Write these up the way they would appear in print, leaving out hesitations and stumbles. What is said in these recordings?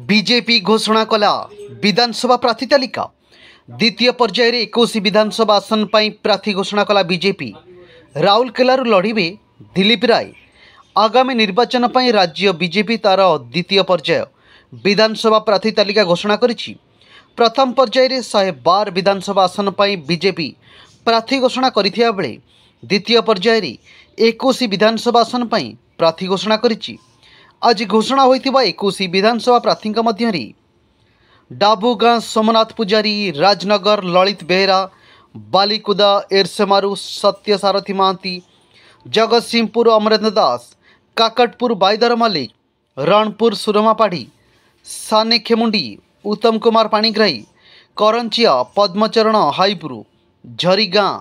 BJP घोषणा कला विधानसभा प्रार्थी तालिका द्वितीय पर्यायर 21 विधानसभा आसन पर प्रार्थी घोषणा कला बीजेपी। राउरकेलारू लड़े दिलीप राय। आगामी निर्वाचन पर राज्य बीजेपी तार द्वितीय पर्याय विधानसभा प्रार्थी तालिका घोषणा करिछि। प्रथम पर्यायर 112 विधानसभा आसन पर बीजेपी प्रार्थी घोषणा करिथिया बेले द्वितीय पर्यायर 21 विधानसभा आसन पर प्रार्थी घोषणा करिछि। आज घोषणा होइथिबा 21 विधानसभा प्रार्थी मध्य डाबुगाँ सोमनाथ पुजारी, राजनगर ललित बेहेरा, बालिकुदा एरसेमारू सत्य सारथी महांती, जगतसिंहपुर अमरेंद्र दास, काकटपुर बाईदर मल्लिक, रणपुर सुरमा पाढ़ी, साने खेमुंडी उत्तम कुमार पाणीग्राही, करंचिया पद्मचरण हाईपुर, झरीगाँ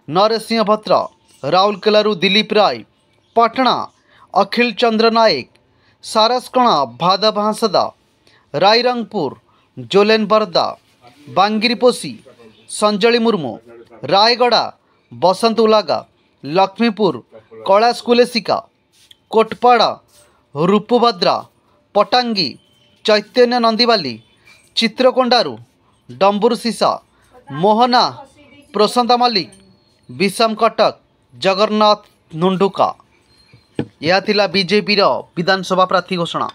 नरसिंह भद्र, राउरकेलारू दिलीप राय, पटना अखिल चंद्र नायक, सारसकणा भादा भांसदा, रायरंगपुर जोलेन बरदा, बांगिरीपोसी संजली मुर्मू, रायगड़ा बसंत उलागा, लक्ष्मीपुर कैलाश कुलेसिका, कोटपाड़ा रूपुभद्रा, पटांगी चैतन्य नंदीवाली, चित्रकोंडारू डंबुर सीसा, मोहना प्रशांत मल्लिक, विषम कटक जगन्नाथ नुंडुका। यह थिला बीजेपी विधानसभा प्रार्थी घोषणा।